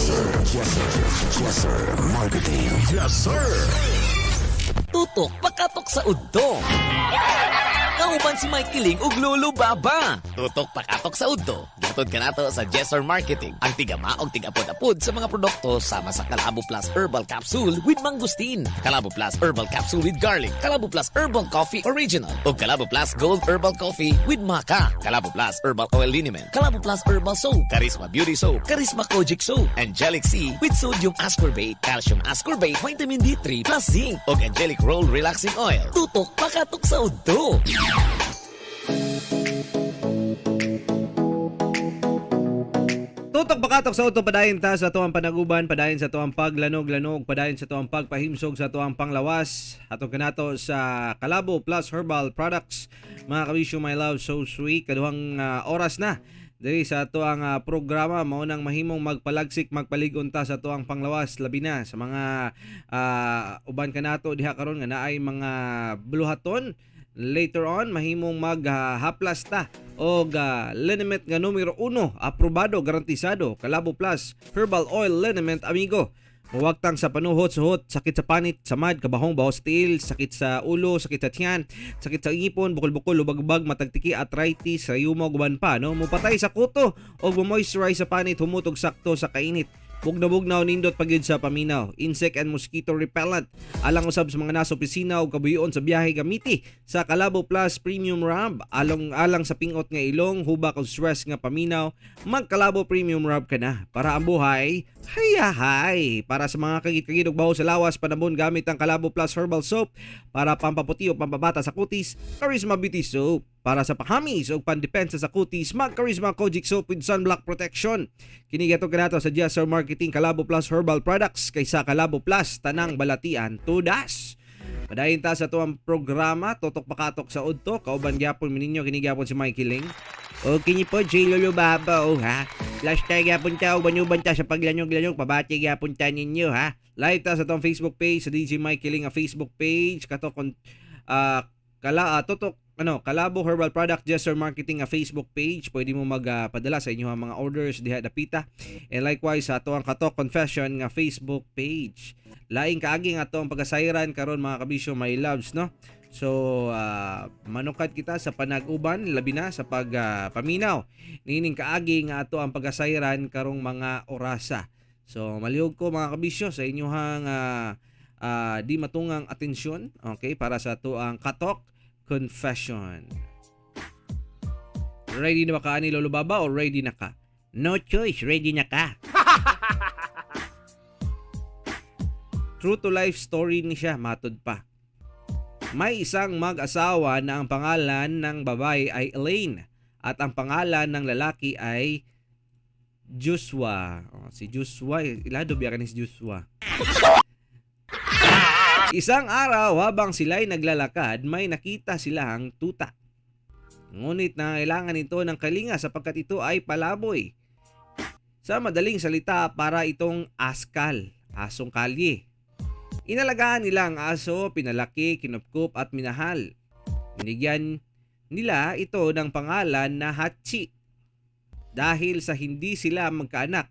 Jesser Marketing. Yes, sir! Tutok pakatok sa udto. Kauban si Mike Kiling ug Lolo Baba. Tutok pakatok sa udto. Gatod ka nato sa Jesser Marketing. Ang tigama og tigapod-apod sa mga produkto sama sa Calabo Plus Herbal Capsule with Mangustin, Calabo Plus Herbal Capsule with Garlic, Calabo Plus Herbal Coffee Original, ug Calabo Plus Gold Herbal Coffee with Maca, Calabo Plus Herbal Oil Liniment, Calabo Plus Herbal Soap, Charisma Beauty Soap, Charisma Kojic Soap, Angelic C with Sodium Ascorbate, Calcium Ascorbate, Vitamin D3 plus Zinc, ug Angelic Roll Relaxing Oil. Tutok pakatok sa udto. Tutok bakatok sa uto padayon ta sa tuwang panaguban, padayon sa tuwang paglanog-lanog, padayon sa tuwang pagpahimsog sa tuwang panglawas. Atong kanato sa Calabo Plus Herbal Products. Mga kabisyo, my love, so sweet. Kaduhang oras na diri sa tuwang programa mao nang mahimong magpalagsik, magpaligon ta sa tuwang panglawas, labi na sa mga uban kanato diha karon nga naay mga buluhaton. Later on, mahimong maghaplas ta og liniment nga numero 1, aprobado, garantisado, Calabo Plus Herbal Oil Liniment, amigo. Muwagtang sa panuhot, suhot, sakit sa panit, samad, kabahong, bahos tiil, sakit sa ulo, sakit sa tiyan, sakit sa ngipon, bukol-bukol, lubag-ubag, matagtiki, arthritis, rayuma, guban pa, no? Mupatay sa kuto o moisturize sa panit, humutog sakto sa kainit. Bugnaw-bugnaw nindot pagyud sa paminaw. Insect and mosquito repellent. Alang usab sa mga nasa opisina o kabuyon sa biyahe gamiti sa Calabo Plus Premium Rub. Alang sa pingot nga ilong, hubak o stress nga paminaw, mag Calabo Premium Rub ka na. Para ang buhay, hayahay. Para sa mga kagit-kagit og baho sa lawas, panabon gamit ang Calabo Plus Herbal Soap. Para pampaputi o pampabata sa kutis, Charisma Beauty Soap. Para sa pahamis o pandepensa sa kutis, mag Charisma Kojic Soap with Sunblock Protection. Kinigato ka nato sa Jesser Marketing Calabo Plus Herbal Products kaysa Calabo Plus Tanang Balatian Tudas. Padayon ta sa tuwang programa, Tutok Pakatok sa Udto. Kauban gyapon mininyo, kinigapon si Mike Kiling. O kini po, si Lolo Baba, ha? Last time gyapon ta, uban-uban ta sa paglanyog-lanyog, pabati gyapon ta ninyo, ha? Live ta sa tuwang Facebook page, sa DJ Mike Kiling a Facebook page, katok Tutok Calabo Herbal Product Jesser Marketing a Facebook page. Pwede mo magpadala sa inyo mga orders diha dapita. And likewise sa ato ang Katok Confession nga Facebook page. Laing kaagi nga ato ang pagasayran karon mga kabisyo, my loves, no? So manukad kita sa panag-uban labi na sa pagpaminaw. Nining kaagi nga ato ang pagasayran karong mga orasa. So malihog ko mga kabisyo sa inyohang di matungang atensyon, okay, para sa ato ang Katok Confession. Ready na ba ka ni Lolo Baba o ready na ka? No choice, ready na ka. True to life story ni siya, matod pa. May isang mag-asawa na ang pangalan ng babae ay Elaine at ang pangalan ng lalaki ay Joshua. Si Joshua, ilado biya ka ni si Joshua. Isang araw habang sila'y naglalakad, may nakita silang tuta. Ngunit nangailangan ito ng kalinga sapagkat ito ay palaboy. Sa madaling salita, para itong askal, asong kalye. Inalagaan nila ang aso, pinalaki, kinupkup at minahal. Binigyan nila ito ng pangalan na Hachi. Dahil sa hindi sila magkaanak,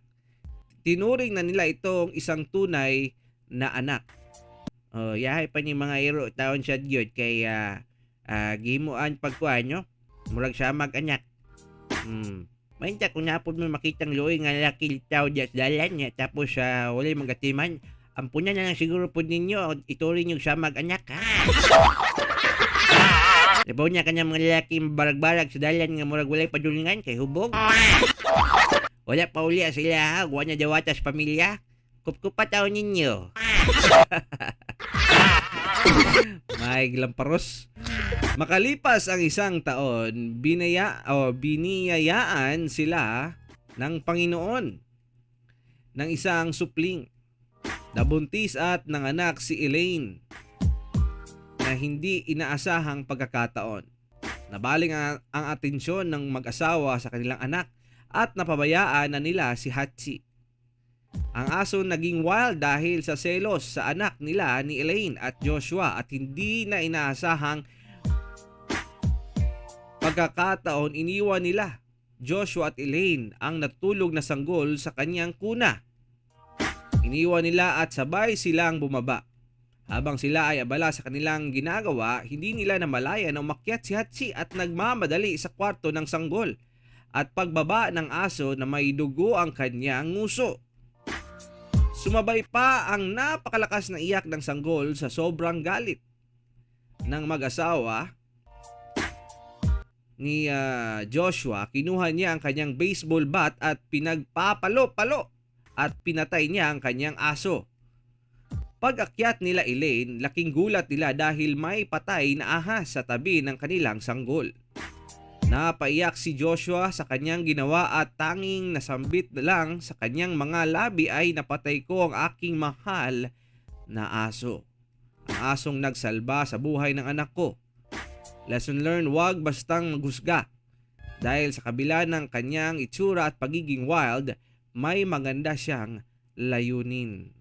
tinuring na nila itong isang tunay na anak. Yahay pa ni mga iro taon siya gyud kay gihimuan pagkuan nyo murag siya mag-anak. Mainta kung napod mo makitang luoy nga laki tao diya sa dalan niya tapos walay magatiman, ampunan na lang siguro po ninyo ituring nyo siya mag-anak, ha. Dibaw niya kanya mga lalaki barag-barag sa dalan nga murag walay padulingan kay hubog. Wala pa uli sila, ha. Guwa niya dawatas pamilya. Kup-kupa tao ninyo. May lamparos. Makalipas ang isang taon, biniyayaan sila ng Panginoon ng isang supling. Nabuntis at nanganak si Elaine na hindi inaasahang pagkakataon. Nabaling ang atensyon ng mag-asawa sa kanilang anak at napabayaan na nila si Hachi. Ang aso naging wild dahil sa selos sa anak nila ni Elaine at Joshua at hindi na inaasahang pagkakataon iniwan nila Joshua at Elaine ang natulog na sanggol sa kanyang kuna. Iniwan nila at sabay silang bumaba. Habang sila ay abala sa kanilang ginagawa, hindi nila namalayan na umakyat si Hatsi at nagmamadali sa kwarto ng sanggol at pagbaba ng aso na may dugo ang kanyang nguso. Sumabay pa ang napakalakas na iyak ng sanggol sa sobrang galit ng mag-asawa ni Joshua. Kinuha niya ang kanyang baseball bat at pinagpapalo-palo at pinatay niya ang kanyang aso. Pag-akyat nila Elaine, laking gulat nila dahil may patay na ahas sa tabi ng kanilang sanggol. Napaiyak si Joshua sa kanyang ginawa at tanging nasambit lang sa kanyang mga labi ay napatay ko ang aking mahal na aso. Ang asong nagsalba sa buhay ng anak ko. Lesson learned, huwag bastang maghusga. Dahil sa kabila ng kanyang itsura at pagiging wild, may maganda siyang layunin.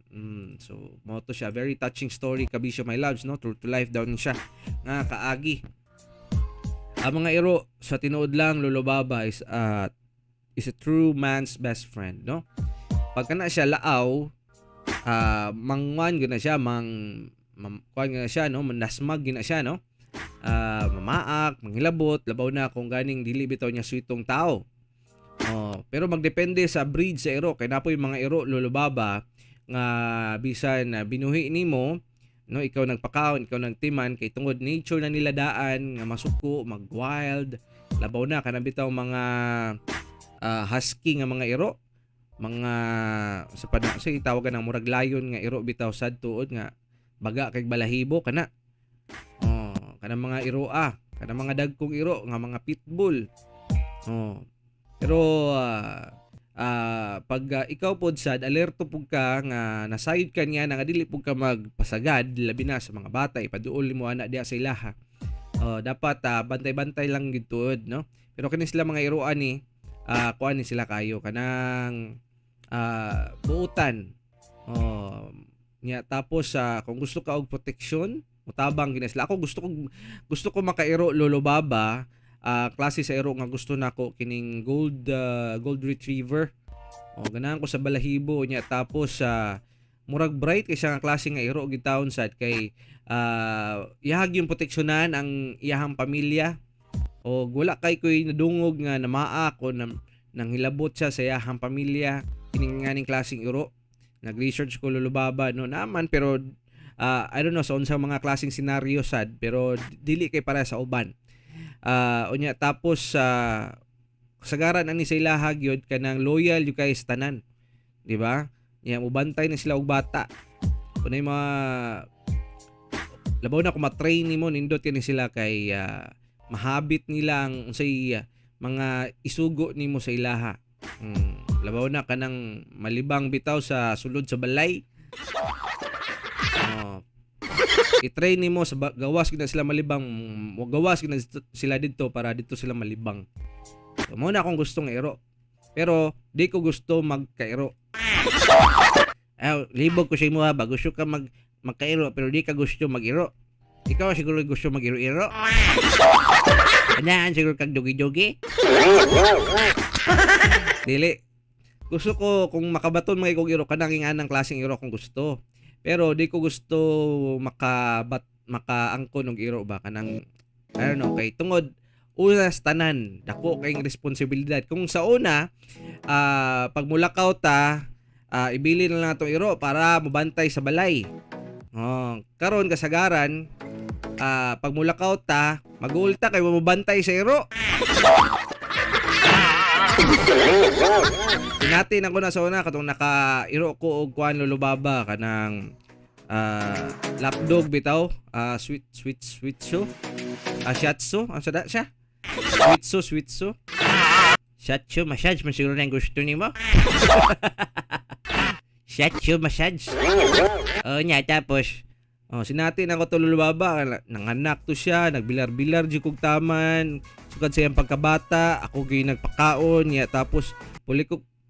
So, moto siya. Very touching story, Kabisyo My Loves, no? True to life daw niya siya. Nga kaagi. Ang mga iro sa tinuod lang, Lolo Baba is a true man's best friend, no? Pagka na siya laaw, mangwan gina siya, kuan gina siya, no? Manasmag gina siya, no? Mamaak, manghilabot, labaw na kung ganing dili bitaw niya sweetong tao. Pero magdepende sa breed sa iro. Kaya na po yung mga iro, Lolo Baba, nga bisan binuhi nimo, no, ikaw nagpakaon, ikaw nagtiman kay tungod nature na nila daan nga masuko, mag-wild, labaw na kanang bitaw mga husky nga mga iro, mga sa tawag ng murag layon nga iro bitaw sad tuod nga baga kay balahibo kana. Kanang mga iro kanang mga dagkong iro nga mga pitbull. Pero pag ikaw pod sad alerto pud ka nga nasayod ka niya nga dili pud ka magpasagad labi na sa mga bata ipaduol mo ana diha sa ilaha. Dapat bantay-bantay lang gid tuod, no? Pero kini sila mga iroan ni kuan ni sila kayo kanang buutan. Nya tapos kung gusto ka og proteksyon, mutabang gina sila. Ako gusto ko makairo, Lolo Baba. Klase sa ero nga gusto nako kining gold retriever. Ganahan ko sa balahibo niya tapos murag bright kay siya nga klase nga ero gitawon sad kay iyahag yung proteksyonan ang iyahang pamilya. Wala kay koy nadungog nga namaak o nang hilabot siya sa iyahang pamilya kining nganing klaseng ero. Nag-research ko, Lolo Baba, no naman, pero I don't know sa unsang mga klaseng senaryo sad, pero dili kay para sa uban. Unya tapos kasagaran ani sa ilaha gyud kanang loyal yu kay sa tanan, di ba? Nya mubantay na sila og bata. Kunay mga labaw na kung ma-train nimo nindot kini sila kay mahabit nila ang unsay mga isugo nimo sa ilaha. Labaw na kanang malibang bitaw sa sulod sa balay. I-train nimo sa gawas gid sila malibang, gawas gid sila dito para dito sila malibang. So, mo na akong gustong ero. Pero di ko gusto magkairo. Libog ko sa imo ba gusto ka magkairo pero di ka gusto magiro. Ikaw siguro gusto magiro-iro. Anaan siguro kag dugi-dugi. Dili. Gusto ko kung makabaton mga kong iro kanang anang klaseng iro kung gusto. Pero di ko gusto makaangko ng iro ba kanang I don't know kay tungod una sa tanan dako kayong responsibilidad. Kung sa una pag mulakaw ta ibili na lang atong iro para mabantay sa balay. Karon kasagaran pag mulakaw ta mag-ulta kay mabantay sa iro. Natin ako na sa una katong naka-iro ko og kuan, Lolo Baba kanang lapdog bitaw, Shih Tzu, ang sada siya? Shih Tzu. Shih Tzu massage man siguro nang gusto nimo. Shih Tzu massage. Nya tapos sinatin ako to, Lolo Baba, nanganak to siya, nagbilar-bilar di kog taman, sukad sa iyang pagkabata, ako gyud nagpakaon niya tapos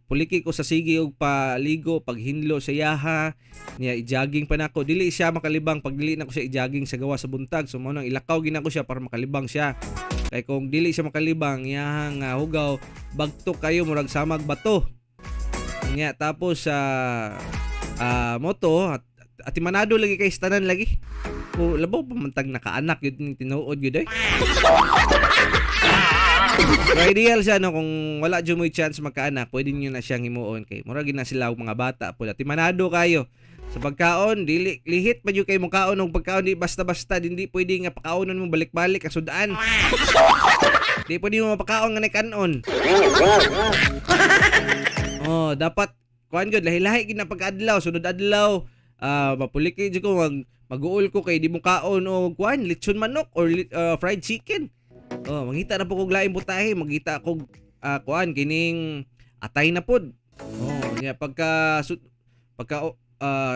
puliki ko sa sige og paligo, paghinlo sa yaha niya, i-jogging pa nako. Dili siya makalibang pag dili nako siya i-jogging sa gawa sa buntag. So mo nang ilakaw ginako siya para makalibang siya. Kay kung dili siya makalibang, iyahang hugaw bagto kayo murag samag bato. Niya tapos moto at manado lagi kay tanan lagi. O labaw pa man tag nakaanak yun yung tinuod yun eh. So ideal siya no kung wala jud mo'y chance magkaanak, pwede niyo na siyang himuon kay mura gid na sila og mga bata po. At manado kayo sa pagkaon, dili lihit pa jud kay mo kaon og pagkaon di basta-basta, hindi pwede nga pakaonon mo balik-balik ang sudaan. Di pwede mo mapakaon nga nakanon. Oh, dapat kuan gud lahi-lahi gid na pag-adlaw, sunod adlaw. Mapuliki jud ko mag-uol ko kay di mo kaon og kuan lechon manok or fried chicken. Oh, mangita na po kog laing butahe, magita kog kuan kining atay na pod. Oh, nya pagka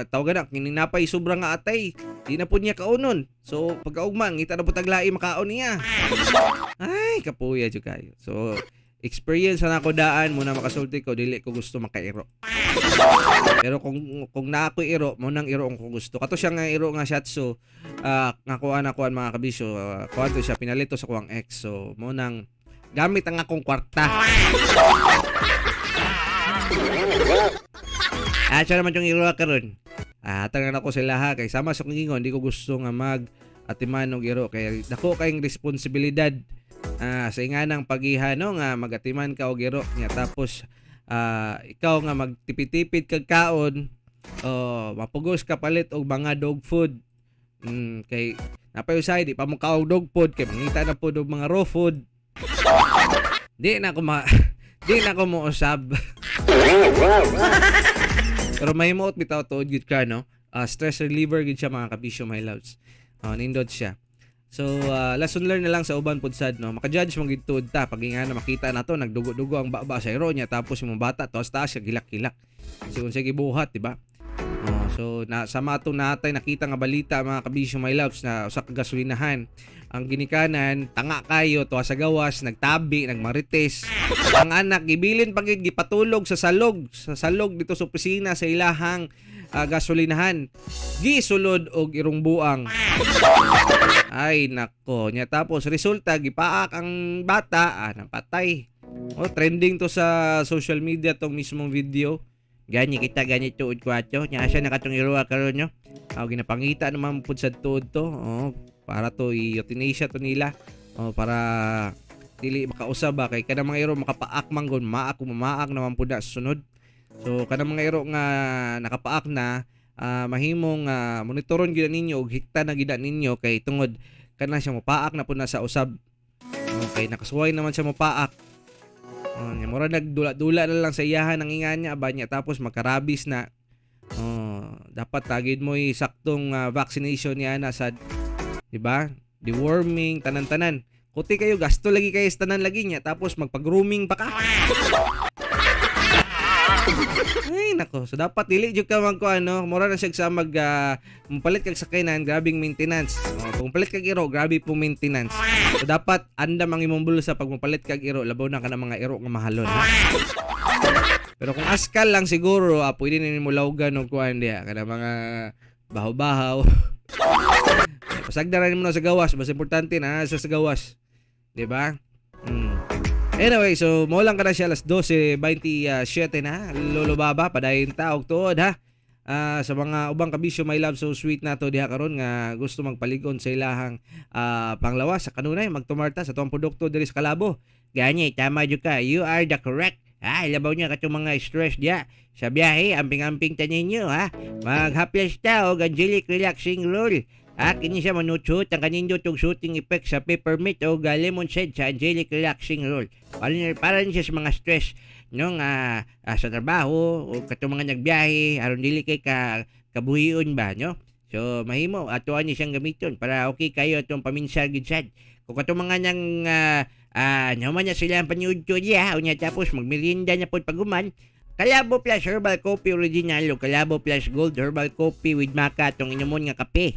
tawagan na kining napay sobra nga atay, di na pod niya kaunon. So pagkaugma ngita na po taglai makaon niya. Ay, kapuya jud kayo. So experience na ako daan muna makasulti ko, dili ko gusto makairo. Pero kung na ako iro, mo nang iro ang ko gusto. Kato siya nga iro nga shatsu, nga kuan mga kabisyo, kuan to siya pinalito sa kuwang ex. So mo nang gamit ang akong kwarta. Siya naman yung iro karon. Tangan ako sila ha kay sama sa kingon, di ko gusto nga atiman og iro kay dako kayong responsibilidad. Sa inganang paghihano nga magatiman ka og iro nya tapos ikaw nga magtipid-tipid kag kaon, mapugos ka palit og mga dog food. Kay napayusay di pa mo kaog dog food kay mangita na pod og mga raw food. Di na ko mo usab. Pero mahimot bitaw tuod gid ka no. Stress reliever gid siya mga kabisyo my loves. Nindot siya. So, lesson learn na lang sa uban pod sad no. Maka-judge mo gid tuod ta pag nga na makita nato nagdugo-dugo ang baba sa iro niya tapos yung bata taas-taas siya gilak-gilak. Kasi unsa gibuhat, di ba? So sa mato natay nakita nga balita mga kabisyo my loves na usa ka gasolinahan ang ginikanan tanga kayo tuwa sa gawas nagtabi nagmarites ang anak gibilin pagid gipatulog sa salog dito sa opisina sa ilahang gasolinahan gisulod og irong buang. Ay nako nya tapos resulta gipaak ang bata napatay. Trending to sa social media tong mismong video. Ganyi tuod kwacho nya siya nakatong iruwa karon nyo. Ginapangita naman pud sa tuod to. Para to i-euthanasia to nila. Para dili makausab ba kay kada mga iro makapaak manggon maak naman pud na sunod. So kada mga iro nga nakapaak na mahimong monitoron gid ninyo og hikta na gid ninyo kay tungod kana siya mopaak na pud na sa usab. Okay, nakasuway naman siya mopaak. Mura nagdula-dula na lang sa iyahan ng inga niya aba niya tapos magkarabis na. Dapat tagid mo saktong vaccination niya na sa, di ba? Deworming tanan-tanan. Kuti kayo gasto lagi kayo sa tanan lagi niya tapos magpag-grooming pa ka. Ay nako, so dapat dili jud ka mura na siya sa mapalit kag sakyanan, grabing maintenance. Kung palit kag iro, grabe po maintenance. So dapat andam ang imong bulsa pag mapalit kag iro, labaw na ka na mga iro nga mahalon. Ha? Pero kung askal lang siguro, pwede na nimo lawgan og kuan diha kada mga bahaw-bahaw. Pasagdaran mo na sa gawas, mas importante na sa gawas. 'Di ba? Anyway, so mo lang kada siya alas 12:27 na. Lolo Baba padayon ta og tuod ha. Sa mga ubang kabisyo my love so sweet nato diha karon nga gusto magpaligon sa ilahang panglawas sa kanunay magtumarta sa tuwang produkto diri sa Calabo. Gani tama jud ka. You are the correct. Labaw niya katong mga stress diya sa biyahe, amping-amping tanin niyo ha. Maghaplas ta og angelic relaxing roll. Kini siya manutsut ang kanindot og shooting effect sa peppermint o lemon scent sa angelic relaxing roll. Para siya sa mga stress no nga sa trabaho o katong mga nagbiyahe aron dili kay kabuhion ba no. So mahimo atuan ni siyang gamiton para okay kayo atong paminsar gid sad. Kung katong mga nang naman niya sila ang paniudto niya unya tapos magmerienda niya pod paguman. Calabo Plus Herbal Coffee Original o Calabo Plus Gold Herbal Coffee with Maca itong inomon nga kape.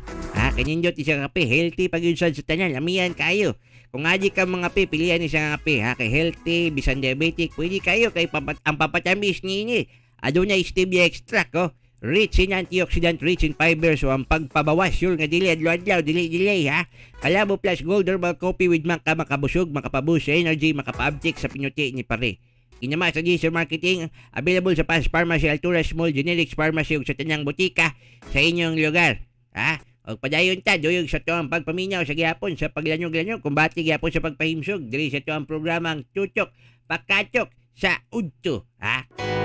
Kanindot isang kape. Healthy pag yun sa tanan. Lamihan kayo. Kung adi ka mga kape, pilihan isang kape. Kay healthy, bisan diabetic, pwede kayo. Kay ang papatamis ni adunay stevia extract. Rich in antioxidant, rich in fiber. So ang pagpabawas yun nga dili adlaw-adlaw, dili ha. Calabo Plus Gold Herbal Coffee with Maca makabusog, makapaboost sa energy, makapaabtik sa pinuti ni pare. Kinama sa Gisor Marketing, available sa Pas Pharmacy, Alturas Mall, Generics Pharmacy ug sa tanyang butika sa inyong lugar. Ha? Og padayon ta duyog sa tuang pagpaminaw sa gihapon sa paglanyog-lanyog kumbati gihapon sa pagpahimsog diri sa tuang programang Tutok Pakatok sa Udto. Ha?